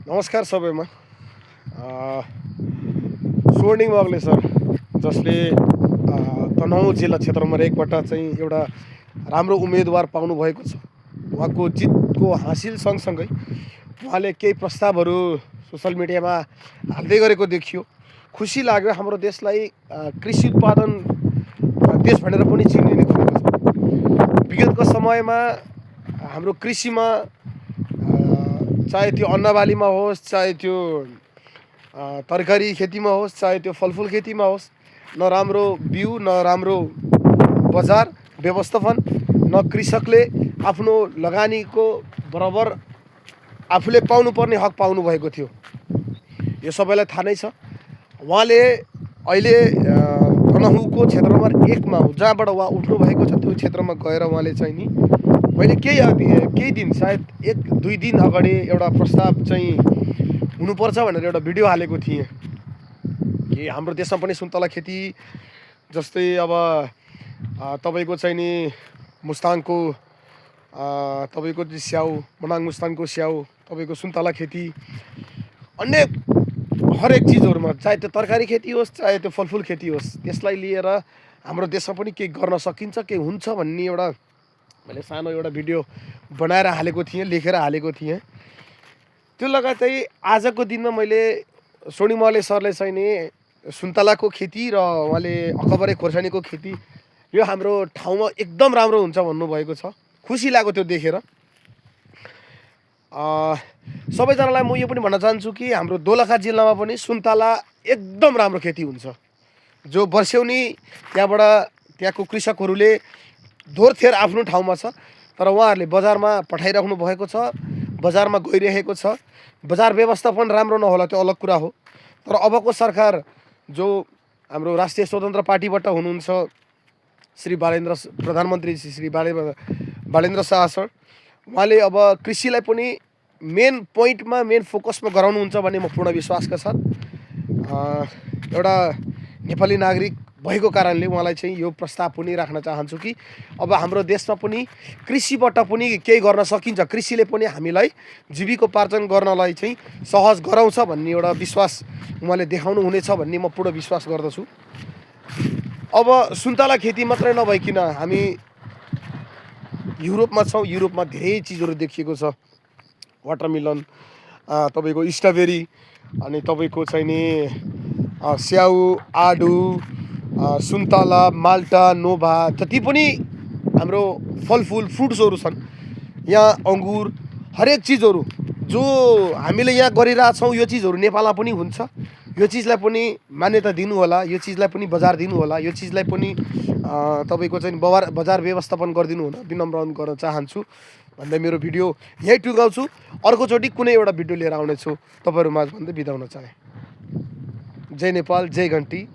नमस्कार सबैमा। स्वर्णिङ वाग्ले सर जसले तनहुँ जिल्ला क्षेत्र नम्बर 1 बाट चाहिँ एउटा राम्रो उम्मेदवार पाउनुभएको छ। उहाँको जितको हासिल सँगसँगै उहाँले केही प्रस्तावहरू सोसल मिडियामा हाल्दै गरेको देखियो। खुसी लाग्यो। हाम्रो देशलाई कृषि उत्पादन देश भनेर पनि चिनिने गरेको छ। विगतको समयमा हाम्रो कृषिमा चाहे त्यो अन्नबालीमा होस्, चाहे त्यो तरकारी खेतीमा होस्, चाहे त्यो फलफुल खेतीमा होस्, न राम्रो बिउ, न राम्रो बजार व्यवस्थापन, न कृषकले आफ्नो लगानीको बराबर आफूले पाउनुपर्ने हक पाउनुभएको थियो। यो सबैलाई थाहा नै छ। उहाँले अहिले तनहुँको क्षेत्र नम्बर 1 मा जहाँबाट उहाँ उठ्नुभएको छ त्यो क्षेत्रमा गएर उहाँले चाहिँ नि मैले केही दिन सायद 1-2 दिन अगाडि एउटा प्रस्ताव चाहिँ हुनुपर्छ भनेर एउटा भिडियो हालेको थिएँ कि हाम्रो देशमा पनि सुन्तला खेती जस्तै अब तपाईँको चाहिँ नि मुस्ताङको तपाईँको स्याउ, मनाङ मुस्ताङको स्याउ, तपाईँको सुन्तला खेती, अन्य हरेक चिजहरूमा, चाहे त्यो तरकारी खेती होस्, चाहे त्यो फलफुल खेती होस्, त्यसलाई लिएर हाम्रो देशमा पनि केही गर्न सकिन्छ, केही हुन्छ भन्ने एउटा मैले सानो एउटा भिडियो बनाएर हालेको थिएँ, लेखेर हालेको थिएँ। त्यो लगायतै आजको दिनमा मैले स्वर्णिङ वाग्ले सरले चाहिँ नि सुन्तलाको खेती र उहाँले अकबरे खोर्सानीको खेती यो हाम्रो ठाउँमा एकदम राम्रो हुन्छ भन्नुभएको छ। खुसी लाग्यो त्यो देखेर। सबैजनालाई म यो पनि भन्न चाहन्छु कि हाम्रो दोलखा जिल्लामा पनि सुन्तला एकदम राम्रो खेती हुन्छ। जो वर्षेउनी त्यहाँको कृषकहरूले धोरथेर आफ्नो ठाउँमा छ, तर उहाँहरूले बजारमा पठाइराख्नु भएको छ, बजारमा गइरहेको छ। बजार व्यवस्थापन राम्रो नहोला त्यो अलग कुरा हो, तर अबको सरकार जो हाम्रो राष्ट्रिय स्वतन्त्र पार्टीबाट हुनुहुन्छ श्री प्रधानमन्त्री श्री बालेन्द्र शाह सर, उहाँले अब कृषिलाई पनि मेन पोइन्टमा, मेन फोकसमा गराउनुहुन्छ भन्ने म पूर्ण विश्वासका साथ एउटा नेपाली नागरिक भएको कारणले उहाँलाई चाहिँ यो प्रस्ताव पनि राख्न चाहन्छु कि अब हाम्रो देशमा पनि कृषिबाट पनि केही गर्न सकिन्छ, कृषिले पनि हामीलाई जीविकोपार्जन गर्नलाई चाहिँ सहज गराउँछ भन्ने एउटा विश्वास उहाँले देखाउनु हुनेछ भन्ने म पूर्ण विश्वास गर्दछु। अब सुन्तला खेती मात्रै नभइकन हामी युरोपमा छौँ। युरोपमा धेरै चिजहरू देखिएको छ। वाटरमेलन, तपाईँको स्ट्रबेरी, अनि तपाईँको चाहिँ नि स्याउ, आडु, सुन्तला, माल्टा, नोभा, जति पनि हाम्रो फलफुल फ्रुट्सहरू छन्, यहाँ अङ्गुर, हरेक चिजहरू जो हामीले यहाँ गरिरहेछौँ यो चिजहरू नेपालमा पनि हुन्छ। यो चिजलाई पनि मान्यता दिनु होला, यो चिजलाई पनि बजार दिनु होला, यो चिजलाई पनि तपाईँको चाहिँ बजार व्यवस्थापन गरिदिनु होला, विनम्र अनुरोध गर्न चाहन्छु भन्दै मेरो भिडियो यहीँ टुङ्गाउँछु। अर्कोचोटि कुनै एउटा भिडियो लिएर आउनेछु तपाईँहरू माझ भन्दै बिदा हुन चाहे। जय नेपाल, जय घन्टी।